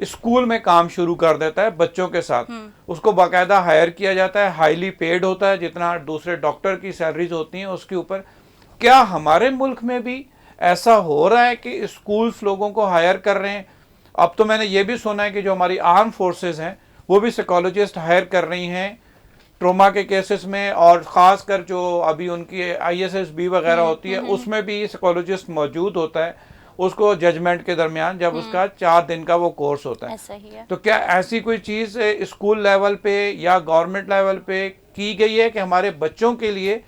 School میں کام شروع کر دیتا ہے بچوں کے ساتھ, اس کو باقاعدہ ہائر کیا جاتا ہے, ہائیلی پیڈ ہوتا ہے, جتنا دوسرے ڈاکٹر کی سیلریز ہوتی ہیں اس کے اوپر. کیا ہمارے ملک میں بھی ایسا ہو رہا ہے کہ اسکولز لوگوں کو ہائر کر رہے ہیں؟ اب تو میں نے یہ بھی سنا ہے کہ جو ہماری آرم فورسز ہیں وہ بھی سائیکالوجسٹ ہائر کر رہی ہیں ٹروما کے کیسز میں, اور خاص کر جو ابھی ان کی ISSB وغیرہ ہوتی ہے اس میں بھی سائیکالوجسٹ موجود ہوتا ہے, اس کو ججمنٹ کے درمیان جب اس کا 4 دن کا وہ کورس ہوتا ہے. ایسا ہی ہے. تو کیا ایسی کوئی چیز اسکول لیول پہ یا گورنمنٹ لیول پہ کی گئی ہے کہ ہمارے بچوں کے لیے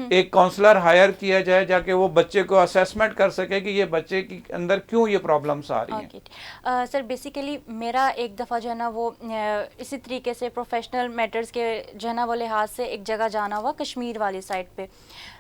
ایک کاؤنسلر ہائر کیا جائے جا کے وہ بچے کو اسیسمنٹ کر سکے کہ یہ بچے کے اندر کیوں یہ پرابلمس آ رہی ہیں؟ سر بیسیکلی میرا ایک دفعہ جو ہے نا وہ اسی طریقے سے پروفیشنل میٹرز کے جو ہے نا وہ لحاظ سے ایک جگہ جانا ہوا کشمیر والی سائڈ پہ.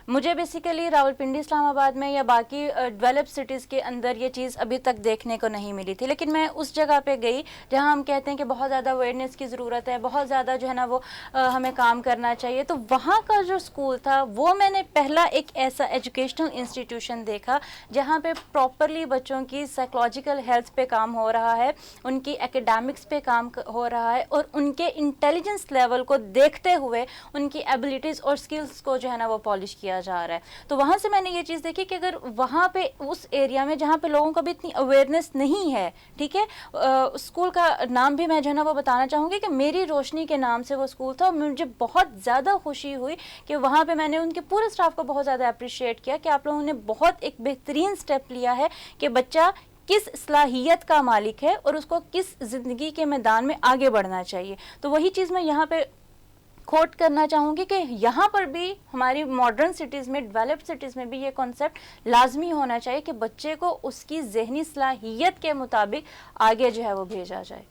مجھے بیسیکلی راولپنڈی اسلام آباد میں یا باقی ڈیولپ سٹیز کے اندر یہ چیز ابھی تک دیکھنے کو نہیں ملی تھی, لیکن میں اس جگہ پہ گئی جہاں ہم کہتے ہیں کہ بہت زیادہ اویئرنیس کی ضرورت ہے, بہت زیادہ جو ہے نا وہ ہمیں کام کرنا چاہیے. تو وہاں کا جو اسکول تھا وہ میں نے پہلا ایک ایسا ایجوکیشنل انسٹیٹیوشن دیکھا جہاں پہ پراپرلی بچوں کی سائیکولوجیکل ہیلتھ پہ کام ہو رہا ہے, ان کی ایکیڈیمکس پہ کام ہو رہا ہے, اور ان کے انٹیلیجنس لیول کو دیکھتے ہوئے ان کی ایبلٹیز اور اسکلس کو جو ہے نا وہ پالش کیا جا رہا ہے. تو وہاں سے میں نے یہ چیز دیکھی کہ اگر وہاں پہ اس ایریا میں جہاں پہ لوگوں کو بھی اتنی اویئرنیس نہیں ہے, ٹھیک ہے, اسکول کا نام بھی میں جو ہے نا وہ بتانا چاہوں گی کہ میری روشنی کے نام سے وہ اسکول تھا, اور مجھے بہت زیادہ خوشی ہوئی کہ وہاں پہ میں نے ان کے پورے اسٹاف کو بہت زیادہ اپریشیٹ کیا کہ آپ لوگوں نے بہت ایک بہترین اسٹیپ لیا ہے کہ بچہ کس صلاحیت کا مالک ہے اور اس کو کس زندگی کے میدان میں آگے بڑھنا چاہیے. تو وہی چیز میں یہاں پہ کوٹ کرنا چاہوں گی کہ یہاں پر بھی ہماری ماڈرن سٹیز میں, ڈیولپڈ سٹیز میں بھی یہ کانسیپٹ لازمی ہونا چاہیے کہ بچے کو اس کی ذہنی صلاحیت کے مطابق آگے جو ہے وہ بھیجا جائے.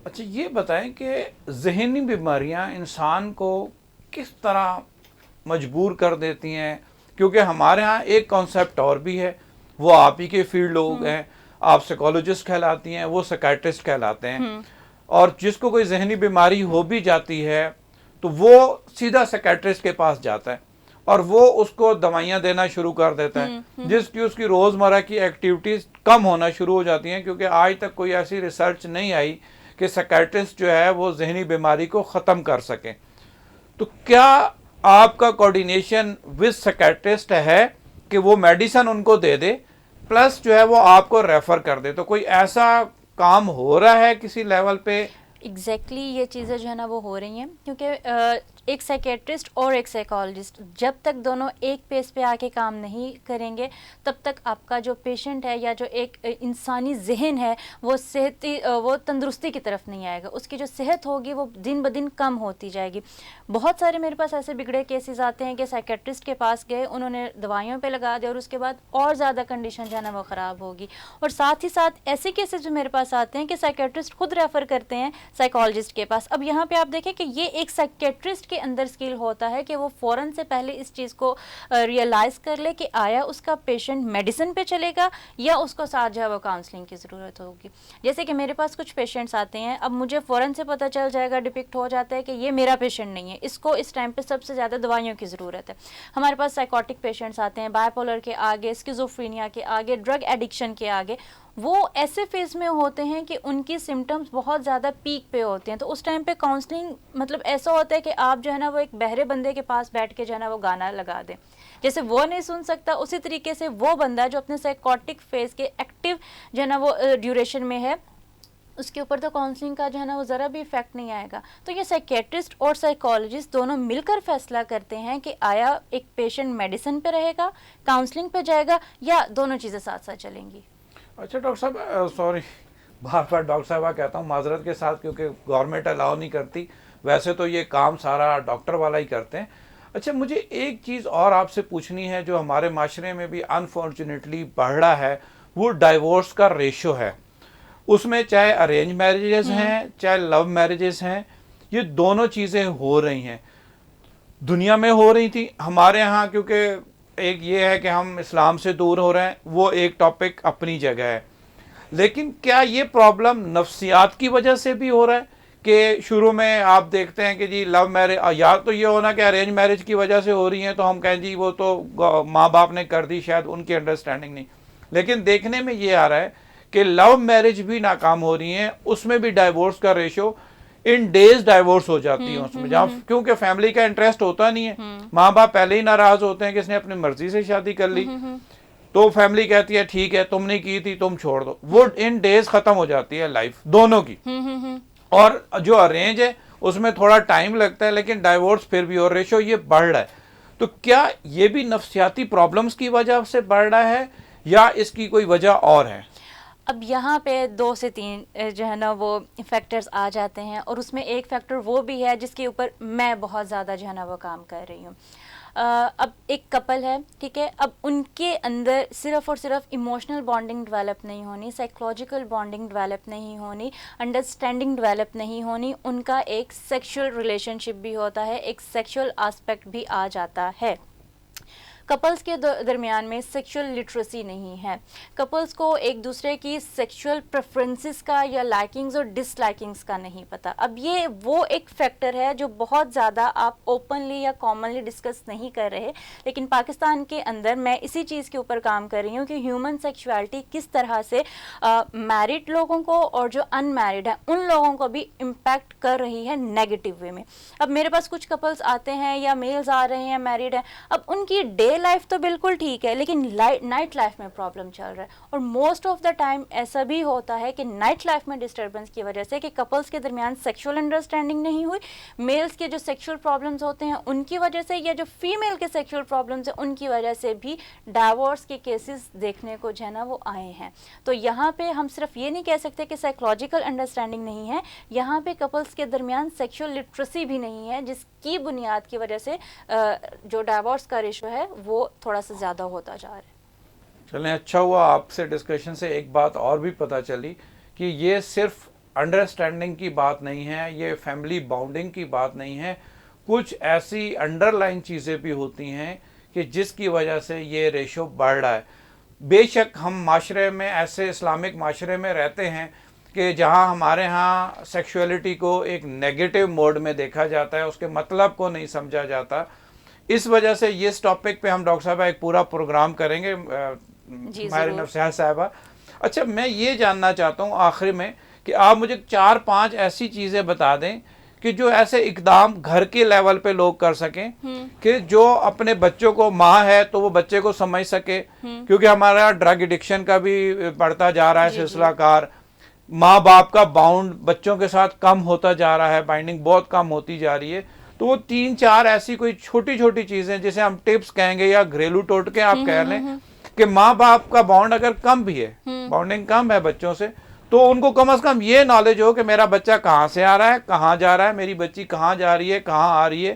اچھا یہ بتائیں کہ ذہنی بیماریاں انسان کو کس طرح مجبور کر دیتی ہیں؟ کیونکہ ہمارے ہاں ایک کانسیپٹ اور بھی ہے, وہ آپ ہی کے فیلڈ لوگ ہیں, آپ سائیکالوجسٹ کہلاتی ہیں, وہ سائیکیٹرسٹ کہلاتے ہیں, اور جس کو کوئی ذہنی بیماری ہو بھی جاتی ہے تو وہ سیدھا سائیکیٹرسٹ کے پاس جاتا ہے اور وہ اس کو دوائیاں دینا شروع کر دیتا ہے, جس کی اس کی روزمرہ کی ایکٹیویٹیز کم ہونا شروع ہو جاتی ہیں, کیونکہ آج تک کوئی ایسی ریسرچ نہیں آئی کہ سائیکیٹرسٹ جو ہے وہ ذہنی بیماری کو ختم کر سکیں. تو کیا آپ کا کوارڈینیشن ود سائیکیٹرسٹ ہے کہ وہ میڈیسن ان کو دے دے پلس جو ہے وہ آپ کو ریفر کر دے؟ تو کوئی ایسا کام ہو رہا ہے کسی لیول پہ؟ ایگزیکٹلی یہ چیزیں جو ہے نا وہ ہو رہی ہیں, کیونکہ ایک سائیکیٹرسٹ اور ایک سائیکالوجسٹ جب تک دونوں ایک پیس پہ آ کے کام نہیں کریں گے تب تک آپ کا جو پیشنٹ ہے یا جو ایک انسانی ذہن ہے وہ تندرستی کی طرف نہیں آئے گا, اس کی جو صحت ہوگی وہ دن بدن کم ہوتی جائے گی. بہت سارے میرے پاس ایسے بگڑے کیسز آتے ہیں کہ سائیکیٹرسٹ کے پاس گئے, انہوں نے دوائیوں پہ لگا دیا اور اس کے بعد اور زیادہ کنڈیشن جو ہے نا وہ خراب ہوگی. اور ساتھ ہی ساتھ ایسے کیسز جو میرے پاس آتے ہیں کہ سائیکیٹرسٹ خود ریفر کرتے ہیں سائیکالوجسٹ کے پاس. اب یہاں پہ آپ دیکھیں کہ یہ ایک سائیکیٹرسٹ کے اندر اسکل ہوتا ہے کہ وہ فوراً سے پہلے اس چیز کو ریئلائز کر لے کہ آیا اس کا پیشنٹ میڈیسن پہ چلے گا یا اس کو ساتھ جو ہے وہ کاؤنسلنگ کی ضرورت ہوگی. جیسے کہ میرے پاس کچھ پیشنٹس آتے ہیں, اب مجھے فوراً سے پتہ چل جائے گا, ڈپکٹ ہو جاتا ہے کہ یہ میرا پیشنٹ نہیں ہے, اس کو اس ٹائم پہ سب سے زیادہ دوائیوں کی ضرورت ہے. ہمارے پاس سائیکوٹک پیشنٹس آتے ہیں, بائی پولر کے آگے, اسکیزوفرینیا کے آگے, ڈرگ ایڈکشن کے آگے. وہ ایسے فیز میں ہوتے ہیں کہ ان کی سمٹمز بہت زیادہ پیک پہ ہوتے ہیں, تو اس ٹائم پہ کاؤنسلنگ مطلب ایسا ہوتا ہے کہ آپ جو ہے نا وہ ایک بہرے بندے کے پاس بیٹھ کے جو ہے نا وہ گانا لگا دیں. جیسے وہ نہیں سن سکتا, اسی طریقے سے وہ بندہ جو اپنے سائیکوٹک فیز کے ایکٹیو جو ہے نا وہ ڈیوریشن میں ہے, اس کے اوپر تو کاؤنسلنگ کا جو ہے نا وہ ذرا بھی افیکٹ نہیں آئے گا. تو یہ سائیکیٹرسٹ اور سائیکالوجسٹ دونوں مل کر فیصلہ کرتے ہیں کہ آیا ایک پیشنٹ میڈیسن پہ رہے گا, کاؤنسلنگ پہ جائے گا, یا دونوں چیزیں ساتھ ساتھ چلیں گی. اچھا ڈاکٹر صاحب, سوری بار بار ڈاکٹر صاحبہ کہتا ہوں معذرت کے ساتھ, کیونکہ گورنمنٹ الاؤ نہیں کرتی, ویسے تو یہ کام سارا ڈاکٹر والا ہی کرتے ہیں. اچھا مجھے ایک چیز اور آپ سے پوچھنی ہے جو ہمارے معاشرے میں بھی انفارچونیٹلی بڑھ رہا ہے, وہ ڈائیورس کا ریشو ہے. اس میں چاہے ارینج میرجز ہیں چاہے لو میرجز ہیں, یہ دونوں چیزیں ہو رہی ہیں, دنیا میں ہو رہی تھی. ہمارے ہاں کیونکہ ایک یہ ہے کہ ہم اسلام سے دور ہو رہے ہیں, وہ ایک ٹاپک اپنی جگہ ہے. لیکن کیا یہ پرابلم نفسیات کی وجہ سے بھی ہو رہا ہے کہ شروع میں آپ دیکھتے ہیں کہ جی لو میرج, یا تو یہ ہونا کہ ارینج میرج کی وجہ سے ہو رہی ہیں تو ہم کہیں جی وہ تو ماں باپ نے کر دی, شاید ان کی انڈرسٹینڈنگ نہیں. لیکن دیکھنے میں یہ آ رہا ہے کہ لو میرج بھی ناکام ہو رہی ہیں, اس میں بھی ڈائیورس کا ریشو ان ڈیز ڈائیورس ہو جاتی ہیں اس میں, جہاں کیونکہ فیملی کا انٹرسٹ ہوتا نہیں ہے, ماں باپ پہلے ہی ناراض ہوتے ہیں کہ اس نے اپنی مرضی سے شادی کر لی, تو فیملی کہتی ہے ٹھیک ہے تم نے کی تھی تم چھوڑ دو, وہ ان ڈیز ختم ہو جاتی ہے لائف دونوں کی. اور جو ارینج ہے اس میں تھوڑا ٹائم لگتا ہے, لیکن ڈائیورس پھر بھی, اور ریشو یہ بڑھ رہا ہے. تو کیا یہ بھی نفسیاتی پرابلمز کی وجہ سے بڑھ رہا ہے یا اس کی کوئی وجہ اور ہے؟ اب یہاں پہ 2 سے 3 جو ہے نا وہ فیکٹرز آ جاتے ہیں, اور اس میں ایک فیکٹر وہ بھی ہے جس کے اوپر میں بہت زیادہ جو ہے نا وہ کام کر رہی ہوں. اب ایک کپل ہے, ٹھیک ہے, اب ان کے اندر صرف اور صرف ایموشنل بانڈنگ ڈیولپ نہیں ہونی, سائیکولوجیکل بانڈنگ ڈیولپ نہیں ہونی, انڈرسٹینڈنگ ڈیولپ نہیں ہونی, ان کا ایک سیکشل ریلیشن شپ بھی ہوتا ہے, ایک سیکشل آسپیکٹ بھی آ جاتا ہے. کپلز کے درمیان میں سیکشل لٹریسی نہیں ہے, کپلز کو ایک دوسرے کی سیکشل پریفرنسز کا یا لائکنگز اور ڈس لائکنگز کا نہیں پتہ. اب یہ وہ ایک فیکٹر ہے جو بہت زیادہ آپ اوپنلی یا کامنلی ڈسکس نہیں کر رہے, لیکن پاکستان کے اندر میں اسی چیز کے اوپر کام کر رہی ہوں کہ ہیومن سیکشوالٹی کس طرح سے میرڈ لوگوں کو اور جو ان میرڈ ہیں ان لوگوں کو بھی امپیکٹ کر رہی ہے نیگیٹو وے میں. اب میرے پاس کچھ کپلز آتے ہیں یا میلز آ رہے ہیں میرڈ ہیں, اب ان کی ڈے لائف تو بالکل ٹھیک ہے, لیکن نائٹ لائف میں پرابلم چل رہا ہے, اور موسٹ آف دا ٹائم ایسا بھی ہوتا ہے کہ نائٹ لائف میں ڈسٹربنس کی وجہ سے کہ کپلز کے درمیان سیکشل انڈرسٹینڈنگ نہیں ہوئی, میلز کے جو سیکشل پرابلمز ہوتے ہیں ان کی وجہ سے, یا جو فیمیل کے سیکشل پرابلمز ہیں ان کی وجہ سے بھی ڈائیورس کے کیسز دیکھنے کو جو ہے نا وہ آئے ہیں. تو یہاں پہ ہم صرف یہ نہیں کہہ سکتے کہ سائیکولوجیکل انڈرسٹینڈنگ نہیں ہے, یہاں پہ کپلز کے درمیان سیکشل لٹریسی بھی نہیں ہے, جس کی بنیاد کی وجہ سے جو ڈائیورس کا ریشو ہے وہ تھوڑا سا زیادہ ہوتا جا رہا ہے. چلیں اچھا ہوا آپ سے ڈسکشن سے ایک بات اور بھی پتہ چلی کہ یہ صرف انڈرسٹینڈنگ کی بات نہیں ہے, یہ فیملی باؤنڈنگ کی بات نہیں ہے, کچھ ایسی انڈر لائن چیزیں بھی ہوتی ہیں کہ جس کی وجہ سے یہ ریشو بڑھ رہا ہے. بے شک ہم معاشرے میں, ایسے اسلامک معاشرے میں رہتے ہیں کہ جہاں ہمارے ہاں سیکشولیٹی کو ایک نیگیٹو موڈ میں دیکھا جاتا ہے, اس کے مطلب کو نہیں سمجھا جاتا. اس وجہ سے اس ٹاپک پہ ہم ڈاکٹر صاحبہ ایک پورا پروگرام کریں گے, ہمارے نفسیات صاحبہ. اچھا میں یہ جاننا چاہتا ہوں آخر میں کہ آپ مجھے 4-5 ایسی چیزیں بتا دیں کہ جو ایسے اقدام گھر کے لیول پہ لوگ کر سکیں کہ جو اپنے بچوں کو, ماں ہے تو وہ بچے کو سمجھ سکے, کیونکہ ہمارا ڈرگ ایڈکشن کا بھی بڑھتا جا رہا ہے سلسلہ کار, ماں باپ کا باؤنڈ بچوں کے ساتھ کم ہوتا جا رہا ہے, بائنڈنگ بہت کم ہوتی جا رہی ہے. تو وہ 3-4 ایسی کوئی چھوٹی چھوٹی چیزیں جسے ہم ٹپس کہیں گے یا گھریلو ٹوٹکے آپ کہہ لیں کہ ماں باپ کا باؤنڈ اگر کم بھی ہے, باؤنڈنگ کم ہے بچوں سے, تو ان کو کم از کم یہ نالج ہو کہ میرا بچہ کہاں سے آ رہا ہے, کہاں جا رہا ہے, میری بچی کہاں جا رہی ہے, کہاں آ رہی ہے.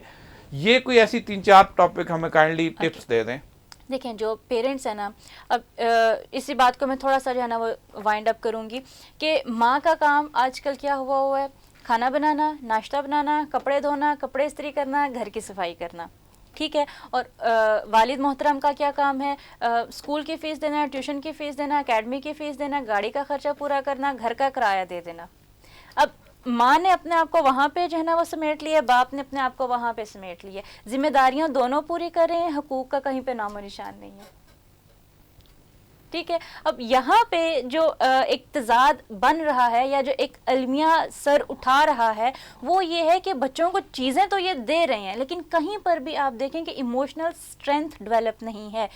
یہ کوئی ایسی 3-4 ٹاپک ہمیں کائنڈلی ٹپس دے دیں. دیکھیں جو پیرنٹس ہیں نا, اب اسی بات کو میں تھوڑا سا جو ہے نا وہ وائنڈ اپ کروں گی کہ ماں کا کام آج کل کیا ہوا ہے, کھانا بنانا, ناشتہ بنانا, کپڑے دھونا, کپڑے استری کرنا, گھر کی صفائی کرنا, ٹھیک ہے. اور والد محترم کا کیا کام ہے, اسکول کی فیس دینا, ٹیوشن کی فیس دینا, اکیڈمی کی فیس دینا, گاڑی کا خرچہ پورا کرنا, گھر کا کرایہ دے دینا. اب ماں نے اپنے آپ کو وہاں پہ جو ہے نا وہ سمیٹ لیا, باپ نے اپنے آپ کو وہاں پہ سمیٹ لیا, ذمہ داریاں دونوں پوری کر رہے ہیں, حقوق کا کہیں پہ نام و نشان نہیں ہے, ٹھیک ہے. اب یہاں پہ جو ایک تضاد بن رہا ہے یا جو ایک المیہ سر اٹھا رہا ہے وہ یہ ہے کہ بچوں کو چیزیں تو یہ دے رہے ہیں, لیکن کہیں پر بھی آپ دیکھیں کہ ایموشنل اسٹرینتھ ڈیولپ نہیں ہے.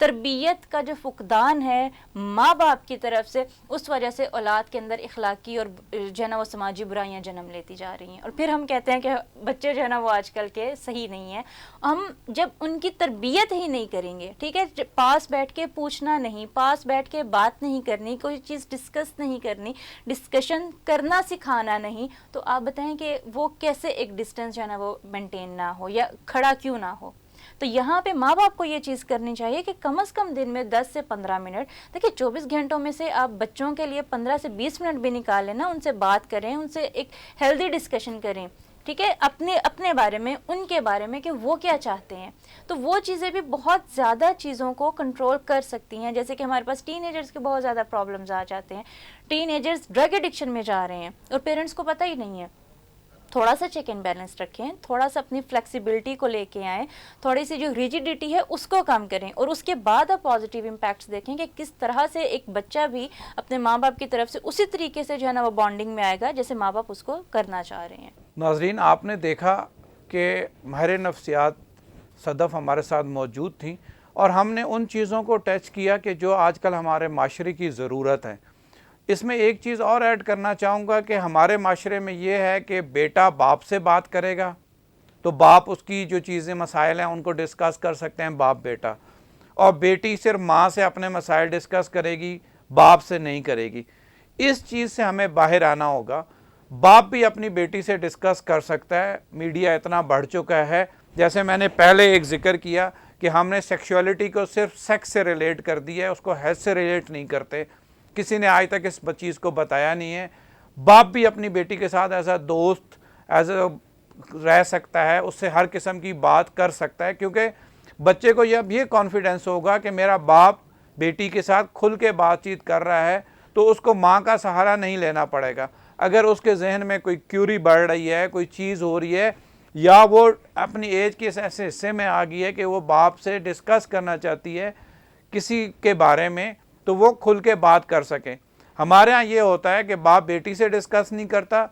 تربیت کا جو فقدان ہے ماں باپ کی طرف سے, اس وجہ سے اولاد کے اندر اخلاقی اور جو ہے نا وہ سماجی برائیاں جنم لیتی جا رہی ہیں. اور پھر ہم کہتے ہیں کہ بچے جو ہے نا وہ آج کل کے صحیح نہیں ہیں. ہم جب ان کی تربیت ہی نہیں کریں گے, ٹھیک ہے, پاس بیٹھ کے پوچھنا نہیں, پاس بیٹھ کے بات نہیں کرنی, کوئی چیز ڈسکس نہیں کرنی, ڈسکشن کرنا سکھانا نہیں, تو آپ بتائیں کہ وہ کیسے ایک ڈسٹینس جو ہے نا وہ مینٹین نہ ہو یا کھڑا کیوں نہ ہو. تو یہاں پہ ماں باپ کو یہ چیز کرنی چاہیے کہ کم از کم دن میں 10 سے 15 منٹ, دیکھیں 24 گھنٹوں میں سے آپ بچوں کے لیے 15 سے 20 منٹ بھی نکال لیں نا, ان سے بات کریں, ان سے ایک ہیلدی ڈسکشن کریں, ٹھیک ہے, اپنے بارے میں, ان کے بارے میں کہ وہ کیا چاہتے ہیں. تو وہ چیزیں بھی بہت زیادہ چیزوں کو کنٹرول کر سکتی ہیں. جیسے کہ ہمارے پاس ٹین ایجرز کے بہت زیادہ پرابلمز آ جاتے ہیں, ٹین ایجرز ڈرگ ایڈکشن میں جا رہے ہیں اور پیرنٹس کو پتہ ہی نہیں ہے. تھوڑا سا چیک اینڈ بیلنس رکھیں, تھوڑا سا اپنی فلیکسیبلٹی کو لے کے آئیں, تھوڑی سی جو ریجیڈیٹی ہے اس کو کم کریں, اور اس کے بعد آپ پازیٹیو امپیکٹس دیکھیں کہ کس طرح سے ایک بچہ بھی اپنے ماں باپ کی طرف سے اسی طریقے سے جو ہے نا وہ بانڈنگ میں آئے گا جیسے ماں باپ اس کو کرنا چاہ رہے ہیں. ناظرین, آپ نے دیکھا کہ ماہر نفسیات صدف ہمارے ساتھ موجود تھیں اور ہم نے ان چیزوں کو ٹچ کیا کہ جو آج کل ہمارے معاشرے کی ضرورت ہے. اس میں ایک چیز اور ایڈ کرنا چاہوں گا کہ ہمارے معاشرے میں یہ ہے کہ بیٹا باپ سے بات کرے گا تو باپ اس کی جو چیزیں مسائل ہیں ان کو ڈسکس کر سکتے ہیں باپ بیٹا, اور بیٹی صرف ماں سے اپنے مسائل ڈسکس کرے گی, باپ سے نہیں کرے گی. اس چیز سے ہمیں باہر آنا ہوگا. باپ بھی اپنی بیٹی سے ڈسکس کر سکتا ہے. میڈیا اتنا بڑھ چکا ہے, جیسے میں نے پہلے ایک ذکر کیا کہ ہم نے سیکشولیٹی کو صرف سیکس سے ریلیٹ کر دیا ہے, اس کو ہیلتھ سے ریلیٹ نہیں کرتے. کسی نے آج تک اس چیز کو بتایا نہیں ہے. باپ بھی اپنی بیٹی کے ساتھ ایز اے دوست ایز اے رہ سکتا ہے, اس سے ہر قسم کی بات کر سکتا ہے, کیونکہ بچے کو جب یہ کانفیڈنس ہوگا کہ میرا باپ بیٹی کے ساتھ کھل کے بات چیت کر رہا ہے تو اس کو ماں کا سہارا نہیں لینا پڑے گا. اگر اس کے ذہن میں کوئی کیوری بڑھ رہی ہے, کوئی چیز ہو رہی ہے, یا وہ اپنی ایج کے ایسے حصے میں آ گئی ہے کہ وہ باپ سے ڈسکس کرنا چاہتی ہے کسی کے بارے میں, تو وہ کھل کے بات کر سکیں. ہمارے ہاں یہ ہوتا ہے کہ باپ بیٹی سے ڈسکس نہیں کرتا,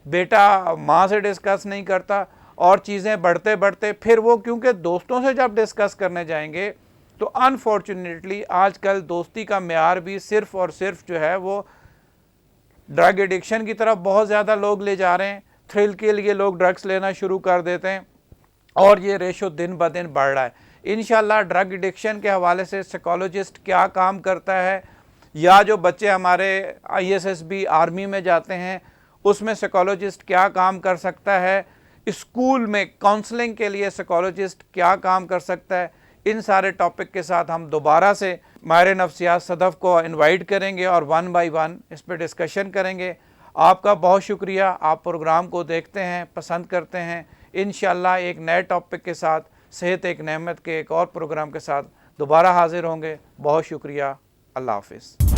بیٹا ماں سے ڈسکس نہیں کرتا, اور چیزیں بڑھتے بڑھتے پھر وہ کیونکہ دوستوں سے جب ڈسکس کرنے جائیں گے تو انفارچونیٹلی آج کل دوستی کا معیار بھی صرف اور صرف جو ہے وہ ڈرگ ایڈکشن کی طرف بہت زیادہ لوگ لے جا رہے ہیں. تھرل کے لیے لوگ ڈرگس لینا شروع کر دیتے ہیں اور یہ ریشو دن بہ دن بڑھ رہا ہے. انشاءاللہ ڈرگ ایڈکشن کے حوالے سے سائیکالوجسٹ کیا کام کرتا ہے, یا جو بچے ہمارے ISSB آرمی میں جاتے ہیں اس میں سائیکالوجسٹ کیا کام کر سکتا ہے, اسکول میں کاؤنسلنگ کے لیے سائیکالوجسٹ کیا کام کر سکتا ہے, ان سارے ٹاپک کے ساتھ ہم دوبارہ سے ماہر نفسیات صدف کو انوائٹ کریں گے اور 1 بائی 1 اس پہ ڈسکشن کریں گے. آپ کا بہت شکریہ, آپ پروگرام کو دیکھتے ہیں, پسند کرتے ہیں. انشاءاللہ ایک نئے ٹاپک کے ساتھ صحت ایک نعمت کے ایک اور پروگرام کے ساتھ دوبارہ حاضر ہوں گے. بہت شکریہ. اللہ حافظ.